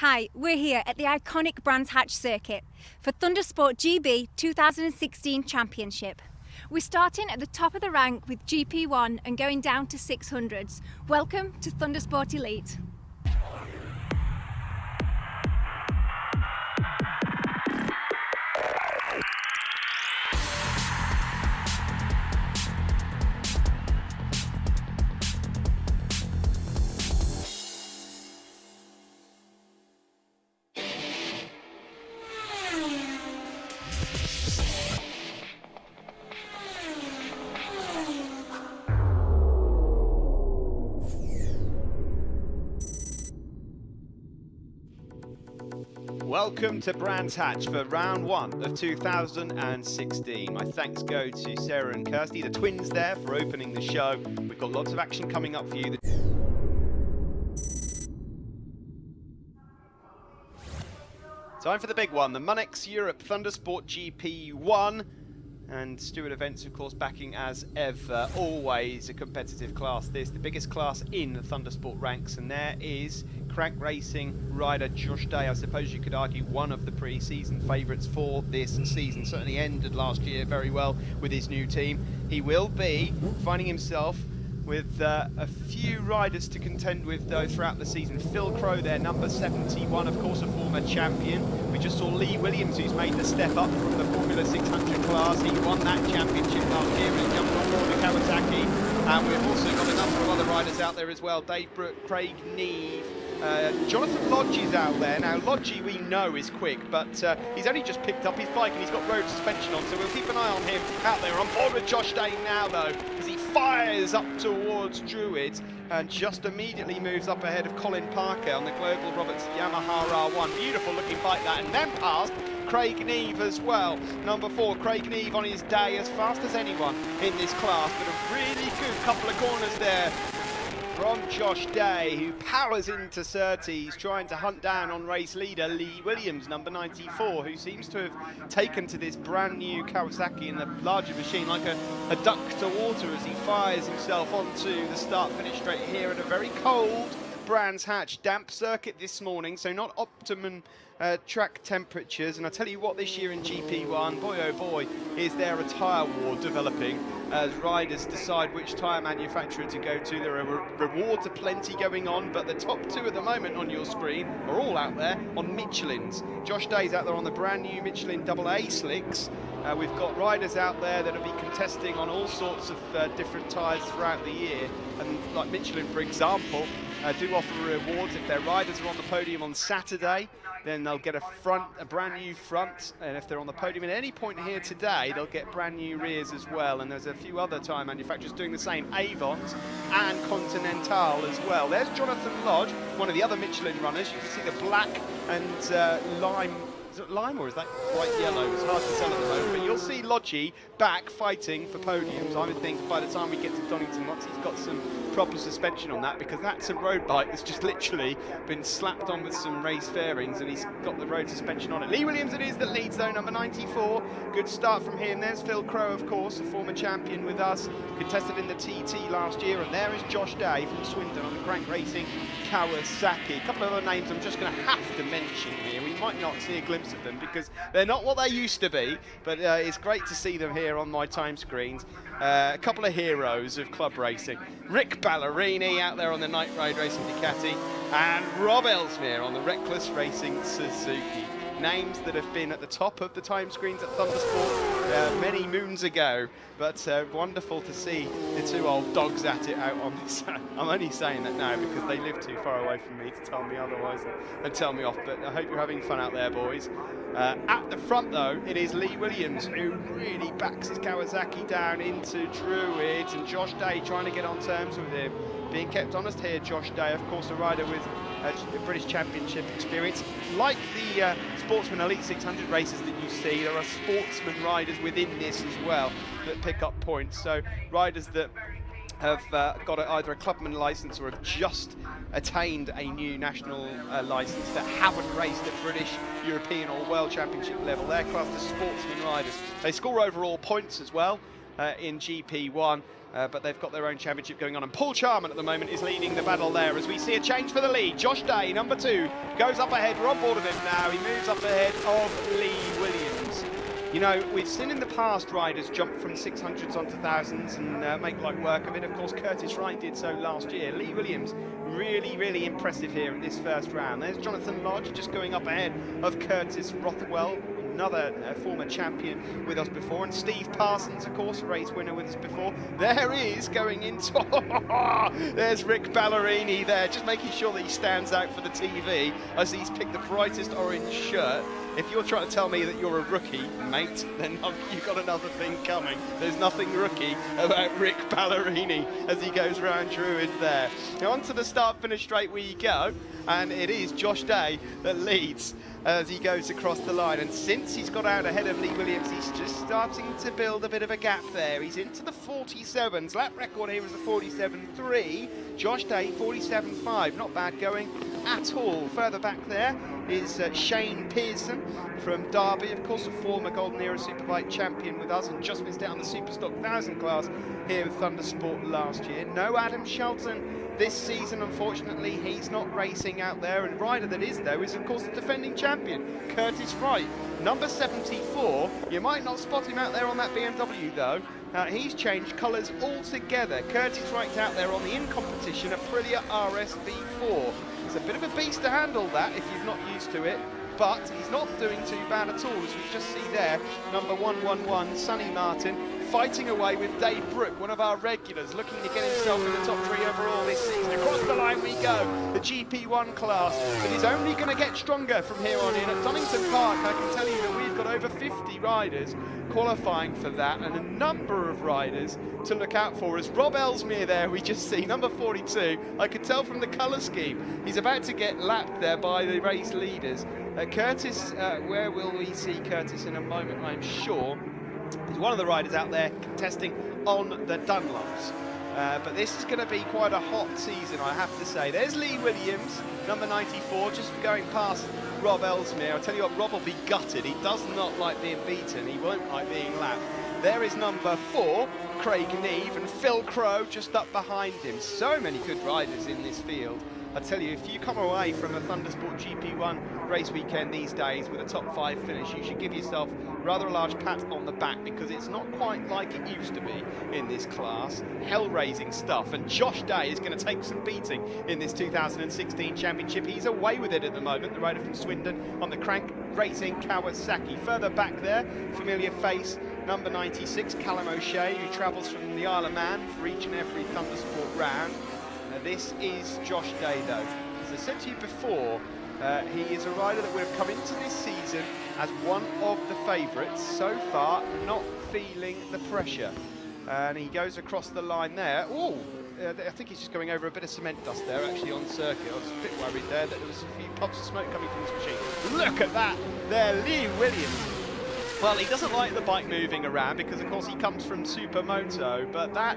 Hi, we're here at the iconic Brands Hatch circuit for Thundersport GB 2016 Championship. We're starting at the top of the rank with GP1 and going down to 600s. Welcome to Thundersport Elite. Welcome to Brands Hatch for round one of 2016. My thanks go to Sarah and Kirsty, the twins there, for opening the show. We've got lots of action coming up for you. Time for the big one, the Monex Europe Thundersport GP1. And Stewart Events, of course, backing as ever. Always a competitive class this, the biggest class in the Thundersport ranks. And there is crank racing rider Josh Day. I suppose you could argue one of the pre-season favourites for this season. Certainly ended last year very well with his new team. He will be finding himself with a few riders to contend with, though, throughout the season. Phil Crow there, number 71, of course, a former champion. We just saw Lee Williams, who's made the step up from the Formula 600 class. He won that championship last year and jumped on board the Kawasaki. And we've also got a number of other riders out there as well. Dave Brook, Craig Neve, Jonathan Lodge is out there. Now, Lodge we know is quick, but he's only just picked up his bike and he's got road suspension on, so we'll keep an eye on him out there. On board with Josh Day now, though, as he fires up towards Druid and just immediately moves up ahead of Colin Parker on the Global Roberts Yamaha R1. Beautiful looking bike that, and then past Craig Neve as well. Number 4, Craig Neve on his day, as fast as anyone in this class, but a really good couple of corners there from Josh Day, who powers into Surtees, trying to hunt down on race leader Lee Williams, number 94, who seems to have taken to this brand new Kawasaki in the larger machine like a duck to water as he fires himself onto the start-finish straight here at a very cold Brands Hatch damp circuit this morning, so not optimum track temperatures. And I tell you what, this year in GP1, boy oh boy, is there a tyre war developing as riders decide which tyre manufacturer to go to. There are rewards aplenty going on, but the top two at the moment on your screen are all out there on Michelin's. Josh Day's out there on the brand new Michelin AA slicks. We've got riders out there that will be contesting on all sorts of different tyres throughout the year, and like Michelin, for example, do offer rewards. If their riders are on the podium on Saturday, then they'll get a brand new front, and if they're on the podium at any point here today, they'll get brand new rears as well. And there's a few other tyre manufacturers doing the same, Avons and Continental as well. There's Jonathan Lodge, one of the other Michelin runners. You can see the black and lime. Is it lime or is that bright yellow? It's hard to tell at the moment, but you'll see Lodgy back fighting for podiums. I would think by the time we get to Donington, once he's got some proper suspension on that, because that's a road bike that's just literally been slapped on with some race fairings and he's got the road suspension on it. Lee Williams it is that leads, though, number 94. Good start from him. There's Phil Crow, of course, a former champion with us, contested in the TT last year, and there is Josh Day from Swindon on the crank racing Kawasaki. A couple of other names I'm just going to have to mention here. We might not see a glimpse of them because they're not what they used to be, but it's great to see them here on my time screens. A couple of heroes of club racing. Rick Ballerini out there on the Night Ride Racing Ducati, and Rob Ellesmere on the Reckless Racing Suzuki. Names that have been at the top of the time screens at Thundersport many moons ago, but wonderful to see the two old dogs at it out on this. I'm only saying that now because they live too far away from me to tell me otherwise and tell me off, but I hope you're having fun out there, boys. At the front, though, it is Lee Williams, who really backs his Kawasaki down into Druid, and Josh Day trying to get on terms with him. Being kept honest here, Josh Day, of course, a rider with British Championship experience. Like the Sportsman Elite 600 races that you see, there are Sportsman riders within this as well that pick up points. So riders that have got either a clubman licence or have just attained a new national licence that haven't raced at British, European or World Championship level. They're classed as Sportsman riders. They score overall points as well in GP1. but they've got their own championship going on, and Paul Charman at the moment is leading the battle there as we see a change for the lead. Josh Day, number 2, goes up ahead. We're on board with him now. He moves up ahead of Lee Williams. You know, we've seen in the past riders jump from 600s onto 1000s and make light work of it. Of course, Curtis Wright did so last year. Lee Williams, really, really impressive here in this first round. There's Jonathan Lodge just going up ahead of Curtis Rothwell, another former champion with us before, and Steve Parsons, of course, a race winner with us before. There he is going into, there's Rick Ballerini there, just making sure that he stands out for the TV as he's picked the brightest orange shirt. If you're trying to tell me that you're a rookie, mate, then you've got another thing coming. There's nothing rookie about Rick Ballerini as he goes round Druid there. Now onto the start-finish straight we go, and it is Josh Day that leads as he goes across the line. And since he's got out ahead of Lee Williams, he's just starting to build a bit of a gap there. He's into the 47s. Lap record here is a 47.3. Josh Day, 47.5. Not bad going at all. Further back there is Shane Pearson from Derby, of course, a former Golden Era Superbike champion with us, and just missed out on the Superstock 1000 class here with Thundersport last year. No Adam Shelton this season, unfortunately. He's not racing out there, and rider that is, though, is of course the defending champion, Curtis Wright, number 74. You might not spot him out there on that BMW, though. He's changed colours altogether. Curtis Wright's out there on the in-competition Aprilia RSV4. It's a bit of a beast to handle that if you're not used to it, but he's not doing too bad at all, as we just see there. Number 111, Sonny Martin, fighting away with Dave Brook, one of our regulars, looking to get himself in the top 3 overall this season. Across the line we go, the GP1 class. It is only going to get stronger from here on in. At Donington Park, I can tell you that we've got over 50 riders qualifying for that, and a number of riders to look out for. As Rob Ellesmere there, we just see, number 42, I could tell from the colour scheme, he's about to get lapped there by the race leaders. Curtis, where will we see Curtis in a moment, I'm sure. He's one of the riders out there contesting on the Dunlops. But this is going to be quite a hot season, I have to say. There's Lee Williams, number 94, just going past Rob Ellesmere. I'll tell you what, Rob will be gutted. He does not like being beaten. He won't like being lapped. There is number 4, Craig Neve, and Phil Crow just up behind him. So many good riders in this field. I tell you, if you come away from a Thundersport GP1 race weekend these days with a top 5 finish, you should give yourself rather a large pat on the back, because it's not quite like it used to be in this class. Hell-raising stuff, and Josh Day is going to take some beating in this 2016 championship. He's away with it at the moment, the rider from Swindon on the Crank Racing Kawasaki. Further back there, familiar face, number 96, Callum O'Shea, who travels from the Isle of Man for each and every Thundersport round. This is Josh Day, though. As I said to you before, he is a rider that would have come into this season as one of the favourites. So far, not feeling the pressure. And he goes across the line there. Oh, I think he's just going over a bit of cement dust there, actually, on circuit. I was a bit worried there that there was a few puffs of smoke coming from his machine. Look at that there, Lee Williams. Well, he doesn't like the bike moving around because, of course, he comes from Supermoto, but that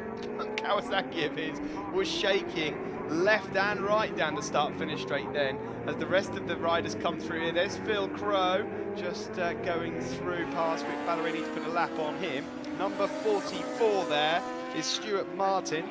Kawasaki of his was shaking left and right down the start-finish straight then as the rest of the riders come through here. There's Phil Crow just going through past Rick Ballerini to put a lap on him. Number 44 there is Stuart Martin.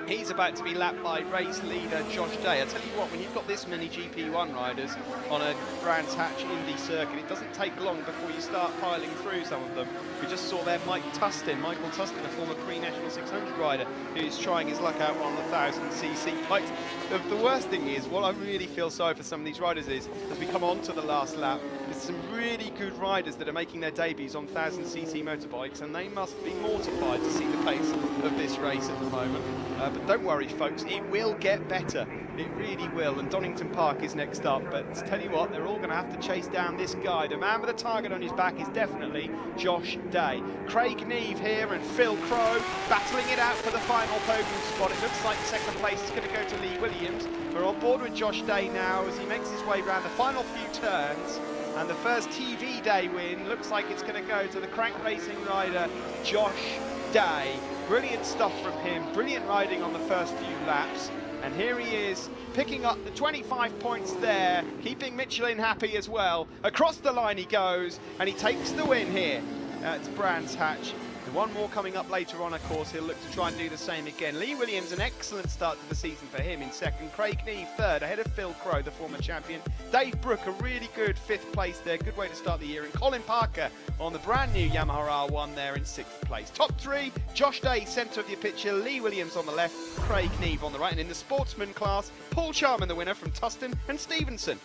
He's about to be lapped by race leader Josh Day. I tell you what, when you've got this many GP1 riders on a Brands Hatch Indy circuit, it doesn't take long before you start piling through some of them. We just saw there Michael Tustin, a former pre-national 600 rider, who's trying his luck out on the 1000cc bikes. The worst thing is, what I really feel sorry for some of these riders is, as we come on to the last lap, there's some really good riders that are making their debuts on 1000cc motorbikes, and they must be mortified to see the pace of this race at the moment. But don't worry, folks, it will get better. It really will. And Donington Park is next up. But tell you what, they're all going to have to chase down this guy. The man with a target on his back is definitely Josh Day. Craig Neve here and Phil Crow battling it out for the final podium spot. It looks like second place is going to go to Lee Williams. We're on board with Josh Day now as he makes his way around the final few turns. And the first TV Day win looks like it's going to go to the Crank Racing rider, Josh Day. Brilliant stuff from him, brilliant riding on the first few laps. And here he is, picking up the 25 points there, keeping Michelin happy as well. Across the line he goes, and he takes the win here at Brands Hatch The one more coming up later on, of course, he'll look to try and do the same again. Lee Williams, an excellent start to the season for him in second. Craig Neve third, ahead of Phil Crow, the former champion. Dave Brook, a really good fifth place there. Good way to start the year. And Colin Parker on the brand new Yamaha R1 there in sixth place. Top three, Josh Day, centre of your picture. Lee Williams on the left, Craig Neve on the right. And in the Sportsman class, Paul Charman, the winner from Tustin and Stevenson.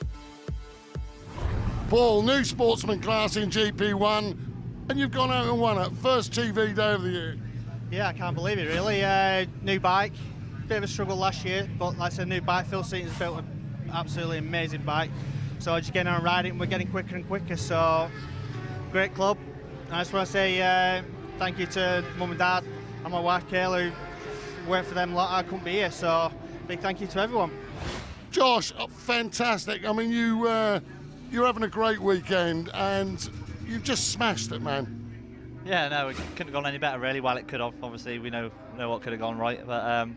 Paul, new Sportsman class in GP1, and you've gone out and won it. First TV day of the year. Yeah, I can't believe it really. New bike, bit of a struggle last year, but like I said, new bike. Phil Seaton's built an absolutely amazing bike. So just getting on and riding, we're getting quicker and quicker. So great club. I just want to say thank you to Mum and Dad and my wife Kayla, who weren't for them lot, I couldn't be here. So big thank you to everyone. Josh, fantastic. I mean, you're having a great weekend, and you've just smashed it, man. Yeah, no, it couldn't have gone any better really. Well, it could have. Obviously, we know what could have gone right, but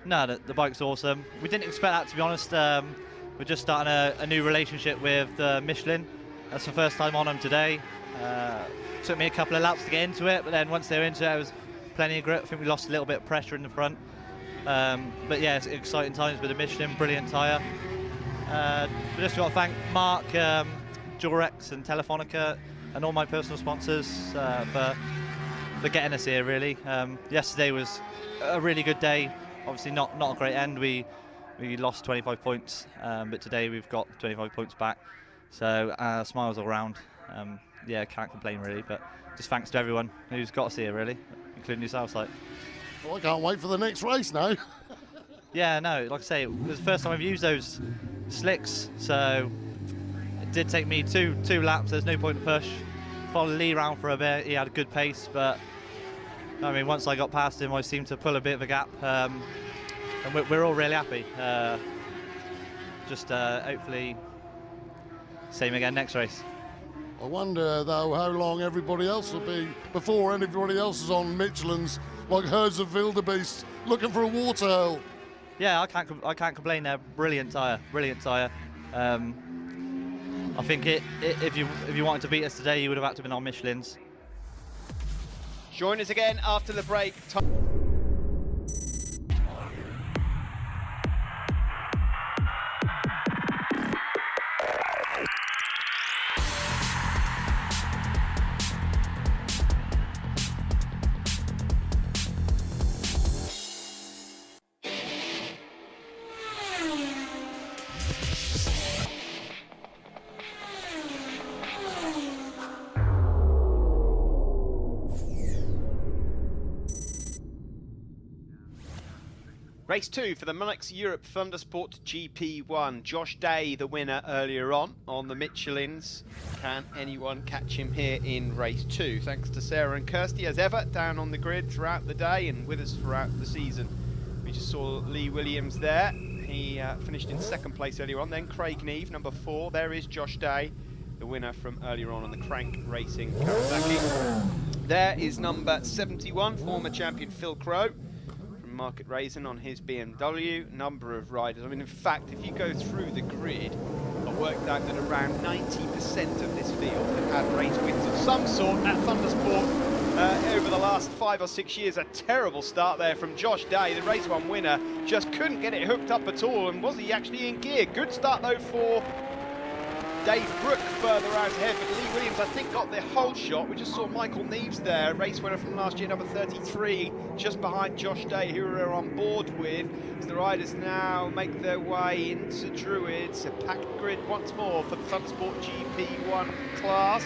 no, the bike's awesome. We didn't expect that, to be honest. We're just starting a new relationship with Michelin. That's the first time on them today. Took me a couple of laps to get into it, but then once they were into it, it was plenty of grip. I think we lost a little bit of pressure in the front. But yeah, it's exciting times with the Michelin, brilliant tyre. Just got to thank Mark, Durex and Telefonica and all my personal sponsors for getting us here really. Yesterday was a really good day, obviously not a great end. We lost 25 points, but today we've got 25 points back. So smiles all round. Yeah, can't complain really, but just thanks to everyone who's got us here really, including yourself. Well, I can't wait for the next race now. Yeah, no, like I say, it was the first time I've used those slicks, so it did take me two laps. There's no point to push. Followed Lee around for a bit. He had a good pace, but I mean, once I got past him, I seemed to pull a bit of a gap, and we're all really happy. Hopefully, same again next race. I wonder, though, how long everybody else will be before everybody else is on Michelin's, like herds of wildebeest looking for a water hole. Yeah, I can't complain there. Brilliant tyre. I think if you wanted to beat us today, you would have had to have been on Michelin's. Join us again after the break. Race 2 for the Monex Europe Thundersport GP1. Josh Day, the winner earlier on the Michelins. Can anyone catch him here in race 2? Thanks to Sara-Kirsty, as ever, down on the grid throughout the day and with us throughout the season. We just saw Lee Williams there. He finished in second place earlier on. Then Craig Neve, number 4. There is Josh Day, the winner from earlier on the Crank Racing Kawasaki. There is number 71, former champion Phil Crow. Market Raisin on his BMW. Number of riders. I mean, in fact, if you go through the grid, I worked out that around 90% of this field have had race wins of some sort at Thundersport over the last 5 or 6 years. A terrible start there from Josh Day, the race 1 winner. Just couldn't get it hooked up at all, and was he actually in gear? Good start though for Dave Brook further out ahead, but Lee Williams, I think, got the whole shot. We just saw Michael Neves there, race winner from last year, number 33, just behind Josh Day, who we're on board with. As the riders now make their way into Druids, a packed grid once more for the Thundersport GP1 class.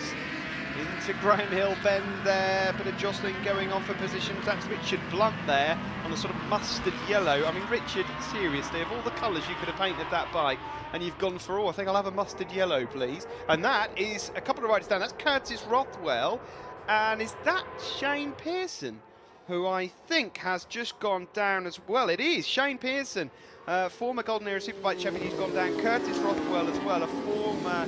Into Graham Hill Bend there, bit of jostling going on for positions. That's Richard Blunt there on a sort of mustard yellow. I mean, Richard, seriously, of all the colours you could have painted that bike, and you've gone for, I think I'll have a mustard yellow, please. And that is a couple of riders down. That's Curtis Rothwell, and is that Shane Pearson, who I think has just gone down as well. It is Shane Pearson, former Golden Era Superbike champion. He's gone down. Curtis Rothwell as well, a former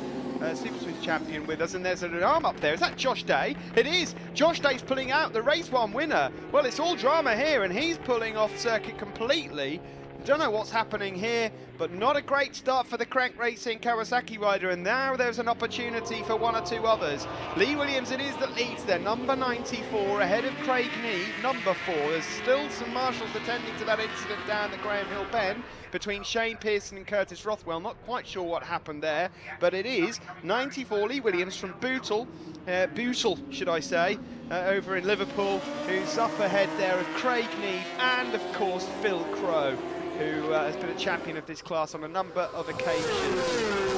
Super Swiss champion with us, and there's an arm up there. Is that Josh Day? It is. Josh Day's pulling out the race 1 winner. Well, it's all drama here, and he's pulling off circuit completely. Don't know what's happening here, but not a great start for the Crank Racing Kawasaki rider, and now there's an opportunity for one or two others. Lee Williams it is that leads there, number 94, ahead of Craig Neve, number 4. There's still some marshals attending to that incident down the Graham Hill bend between Shane Pearson and Curtis Rothwell. Not quite sure what happened there, but it is 94 Lee Williams from Bootle, should I say, over in Liverpool, who's up ahead there of Craig Neve and of course Phil Crow, who has been a champion of this class on a number of occasions.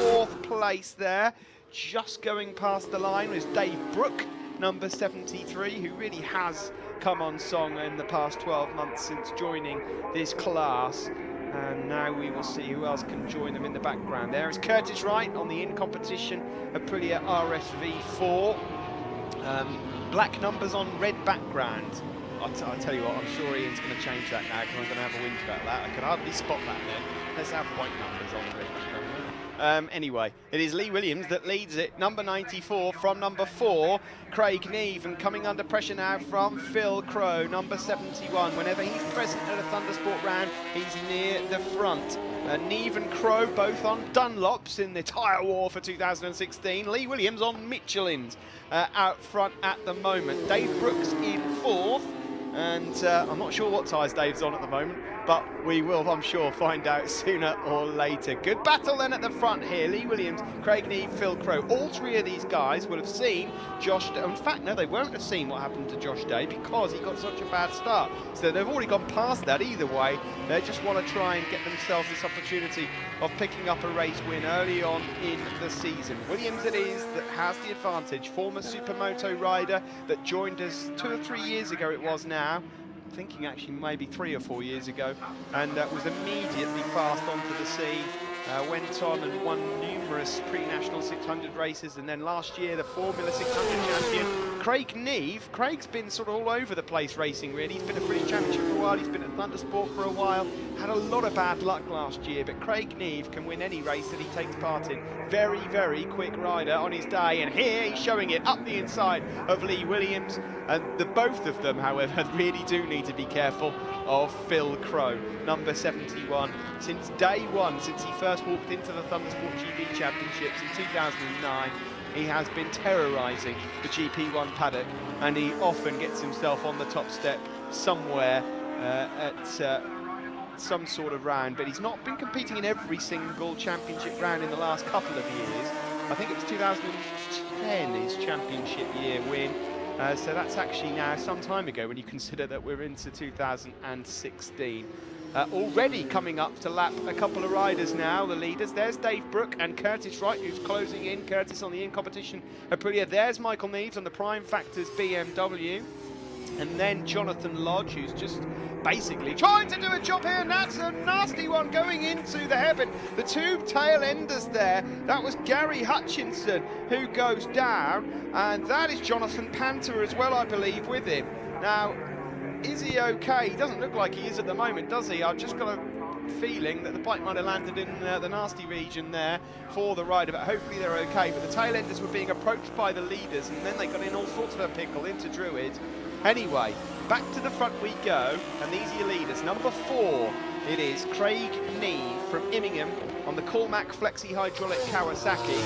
4th place there, just going past the line, is Dave Brook, number 73, who really has come on song in the past 12 months since joining this class. And now we will see who else can join them in the background. There is Curtis Wright on the in-competition Aprilia RSV4. Black numbers on red background. I'll tell you what, I'm sure Ian's going to change that now because I'm going to have a whinge about that. I can hardly spot that then. Let's have white numbers on the red background. Anyway, it is Lee Williams that leads it, number 94 from number 4, Craig Neve, and coming under pressure now from Phil Crow, number 71. Whenever he's present at a Thundersport round, he's near the front. Neve and Crow both on Dunlops in the tyre war for 2016. Lee Williams on Michelin's out front at the moment. Dave Brooks in 4th. And I'm not sure what tyres Dave's on at the moment, but we will, I'm sure, find out sooner or later. Good battle then at the front here. Lee Williams, Craig Neve, Phil Crow. All 3 of these guys will have seen Josh Day. In fact, no, they won't have seen what happened to Josh Day because he got such a bad start. So they've already gone past that either way. They just want to try and get themselves this opportunity of picking up a race win early on in the season. Williams it is that has the advantage. Former Supermoto rider that joined us 2 or 3 years ago it was now. Thinking actually maybe 3 or 4 years ago, and was immediately fast onto the scene. Went on and won numerous pre-national 600 races, and then last year the Formula 600 champion. Craig Neve, Craig's been sort of all over the place racing really. He's been a British championship for a while, he's been at Thundersport for a while, had a lot of bad luck last year, but Craig Neve can win any race that he takes part in. Very, very quick rider on his day, and here he's showing it up the inside of Lee Williams, and the both of them, however, really do need to be careful of Phil Crow, number 71. Since day one, since he first walked into the Thundersport GP Championships in 2009, he has been terrorising the GP1 paddock, and he often gets himself on the top step somewhere at some sort of round, but he's not been competing in every single championship round in the last couple of years. I think it was 2010 his championship year win. So that's actually now some time ago when you consider that we're into 2016. Already coming up to lap a couple of riders now, the leaders. There's Dave Brook and Curtis Wright, who's closing in. Curtis on the in-competition Aprilia. There's Michael Neves on the Prime Factors BMW. And then Jonathan Lodge, who's just basically trying to do a job here, and that's a nasty one going into the heaven. The 2 tail enders there, that was Gary Hutchinson who goes down, and that is Jonathan Panther as well, I believe, with him. Now, is he okay? He doesn't look like he is at the moment, does he? I've just got a feeling that the bike might have landed in the nasty region there for the rider, but hopefully they're okay. But the tail enders were being approached by the leaders, and then they got in all sorts of a pickle into Druid. Anyway, back to the front we go, and these are your leaders. Number 4, it is Craig Neve from Immingham on the Cormac Flexi Hydraulic Kawasaki.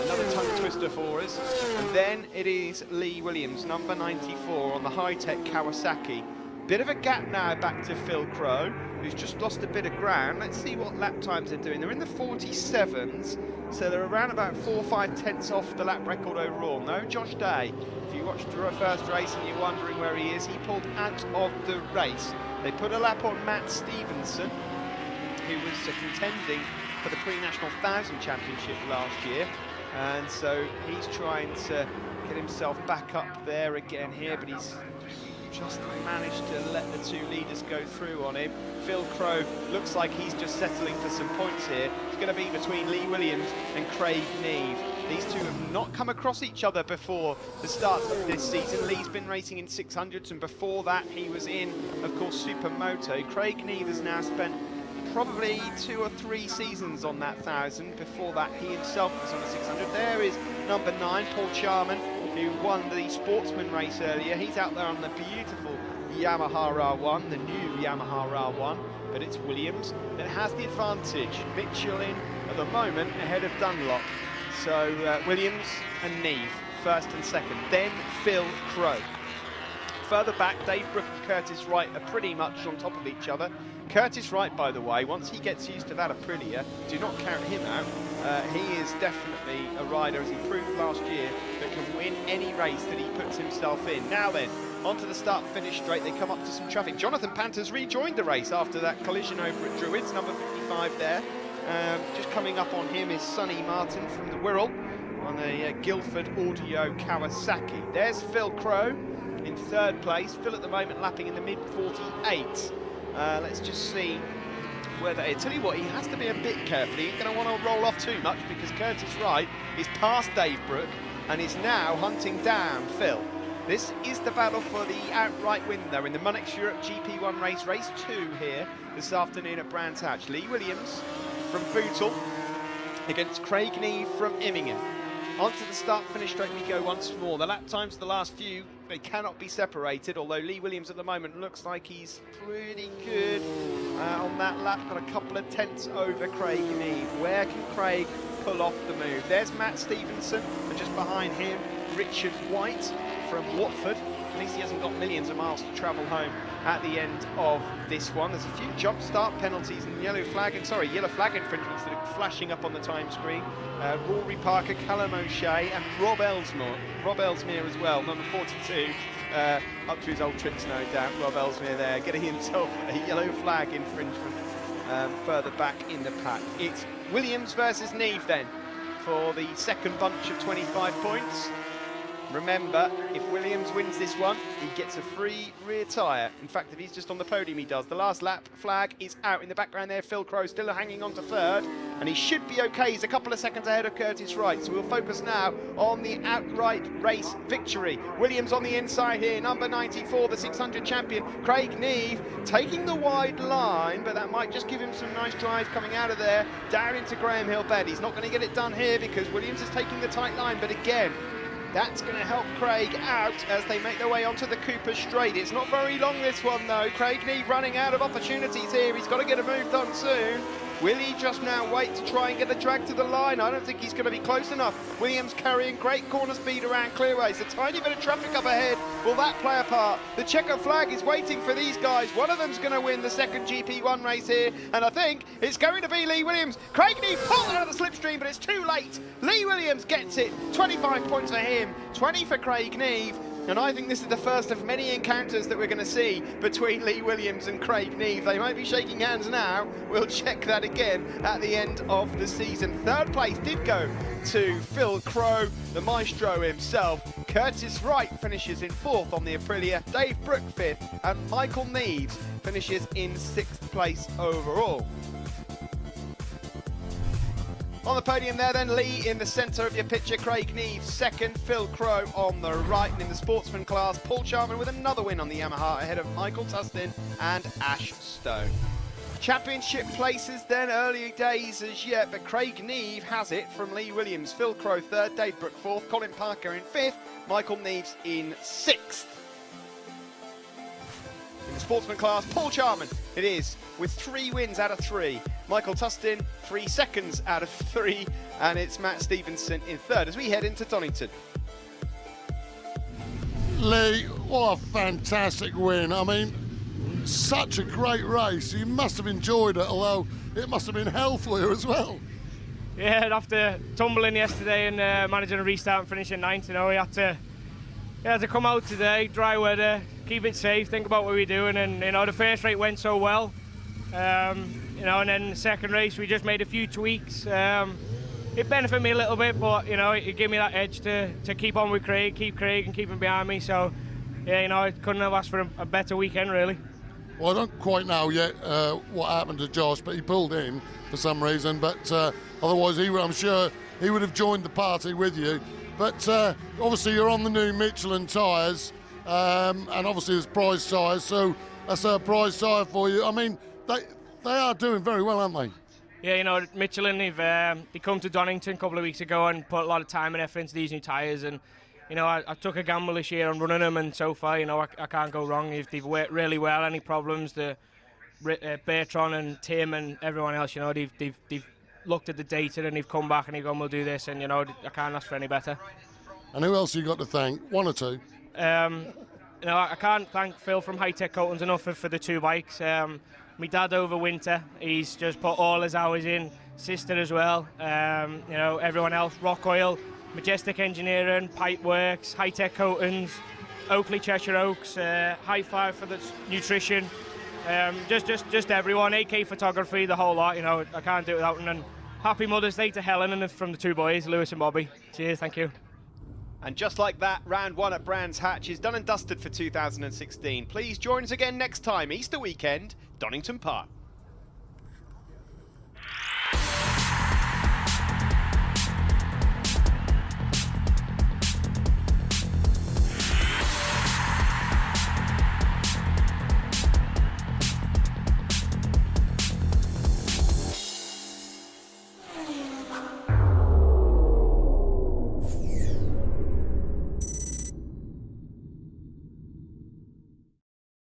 Another tongue twister for us. And then it is Lee Williams, number 94 on the high-tech Kawasaki. Bit of a gap now back to Phil Crow, who's just lost a bit of ground. Let's see what lap times they're doing. They're in the 47s, so they're around about 4 or 5 tenths off the lap record overall. No Josh Day. If you watched the first race and you're wondering where he is, he pulled out of the race. They put a lap on Matt Stevenson, who was contending for the pre-national 1000 championship last year, and so he's trying to get himself back up there again here, but he's just managed to let the 2 leaders go through on him. Phil Crow looks like he's just settling for some points here. It's going to be between Lee Williams and Craig Neve. These 2 have not come across each other before the start of this season. Lee's been racing in 600s, and before that he was in, of course, Supermoto. Craig Neve has now spent probably 2 or 3 seasons on that 1000. Before that he himself was on a 600. There is number 9, Paul Charman, who won the Sportsman race earlier. He's out there on the beautiful Yamaha R1, the new Yamaha R1. but it's Williams that has the advantage. Michelin at the moment ahead of Dunlop. So Williams and Neve, first and second. Then Phil Crow. Further back, Dave Brook and Curtis Wright are pretty much on top of each other. Curtis Wright, by the way, once he gets used to that Aprilia, do not count him out. He is definitely a rider, as he proved last year, that can win any race that he puts himself in. Now then, onto the start-finish straight, they come up to some traffic. Jonathan Panter's rejoined the race after that collision over at Druids, number 55 there. Just coming up on him is Sonny Martin from the Wirral on a Guildford Audio Kawasaki. There's Phil Crow in third place. Phil at the moment lapping in the mid-48. Let's just see whether, I tell you what, he has to be a bit careful. He ain't going to want to roll off too much because Curtis Wright is past Dave Brook and is now hunting down Phil. This is the battle for the outright win though in the Monex Europe GP1 race, race 2 here this afternoon at Brands Hatch. Lee Williams from Bootle against Craig Neve from Immingham. Onto the start-finish straight we go once more. The lap times the last few, they cannot be separated, although Lee Williams at the moment looks like he's pretty good on that lap. Got a couple of tenths over Craig Neve. Where can Craig pull off the move? There's Matt Stevenson, and just behind him, Richard White from Watford. At least he hasn't got millions of miles to travel home at the end of this one. There's a few jump start penalties and yellow flag infringements that are flashing up on the time screen. Rory Parker, Callum O'Shea and Rob Ellesmere as well, number 42, up to his old tricks no doubt. Rob Ellesmere there getting himself a yellow flag infringement further back in the pack. It's Williams versus Neve then for the second bunch of 25 points. Remember, if Williams wins this one, he gets a free rear tyre. In fact, if he's just on the podium, he does. The last lap flag is out. In the background there, Phil Crow still hanging on to third, and he should be okay. He's a couple of seconds ahead of Curtis Wright, so we'll focus now on the outright race victory. Williams on the inside here, number 94, the 600 champion, Craig Neve, taking the wide line, but that might just give him some nice drive coming out of there, down into Graham Hill Bed. He's not going to get it done here because Williams is taking the tight line, but again, that's going to help Craig out as they make their way onto the Cooper Straight. It's not very long, this one, though. Craig Neve running out of opportunities here. He's got to get a move done soon. Will he just now wait to try and get a drag to the line? I don't think he's going to be close enough. Williams carrying great corner speed around clearways. A tiny bit of traffic up ahead. Will that play a part? The checker flag is waiting for these guys. One of them's going to win the second GP1 race here, and I think it's going to be Lee Williams. Craig Neve pulls out of the slipstream, but it's too late. Lee Williams gets it. 25 points for him, 20 for Craig Neve. And I think this is the first of many encounters that we're going to see between Lee Williams and Craig Neve. They might be shaking hands now. We'll check that again at the end of the season. Third place did go to Phil Crow, the maestro himself. Curtis Wright finishes in fourth on the Aprilia. Dave Brook fifth, and Michael Neves finishes in sixth place overall. On the podium there then, Lee in the centre of your picture, Craig Neve second, Phil Crow on the right, and in the Sportsman class, Paul Charman with another win on the Yamaha ahead of Michael Tustin and Ash Stone. Championship places then, early days as yet, but Craig Neve has it from Lee Williams. Phil Crow third, Dave Brook fourth, Colin Parker in fifth, Michael Neves in sixth. In the Sportsman class, Paul Charman it is, with 3 wins out of 3. Michael Tustin, 3 seconds out of 3, and it's Matt Stevenson in third as we head into Donington. Lee, what a fantastic win. I mean, such a great race. You must have enjoyed it, although it must have been hell for you as well. Yeah, after tumbling yesterday and managing a restart and finishing ninth, you know, we had to come out today, dry weather, keep it safe, think about what we're doing, and you know, the first race went so well. You know, and then the second race we just made a few tweaks. It benefited me a little bit, but you know, it gave me that edge to keep on with Craig, keep him behind me. So yeah, you know, I couldn't have asked for a better weekend really. Well, I don't quite know yet what happened to Josh, but he pulled in for some reason. But otherwise, I'm sure he would have joined the party with you. But obviously, you're on the new Michelin tyres, and obviously there's prize tyres, so that's a prize tyre for you. I mean, they are doing very well, aren't they? Yeah, you know, Michelin, they come to Donington a couple of weeks ago and put a lot of time and effort into these new tyres, and you know, I took a gamble this year on running them, and so far, you know, I can't go wrong. They've worked really well. Any problems, they're Bertrand and Tim and everyone else, you know, they've looked at the data and they've come back and they've gone, we'll do this, and you know, I can't ask for any better. And who else you got to thank? One or two? You know, I can't thank Phil from High Tech Coatings enough for the 2 bikes. My dad over winter, he's just put all his hours in. Sister as well. You know, everyone else. Rock Oil, Majestic Engineering, Pipe Works, High Tech Coatings, Oakley Cheshire Oaks, High Five for the nutrition. Just everyone. AK Photography, the whole lot. You know, I can't do it without them. And happy Mother's Day to Helen and from the 2 boys, Lewis and Bobby. Cheers, thank you. And just like that, round 1 at Brands Hatch is done and dusted for 2016. Please join us again next time, Easter weekend, Donington Park.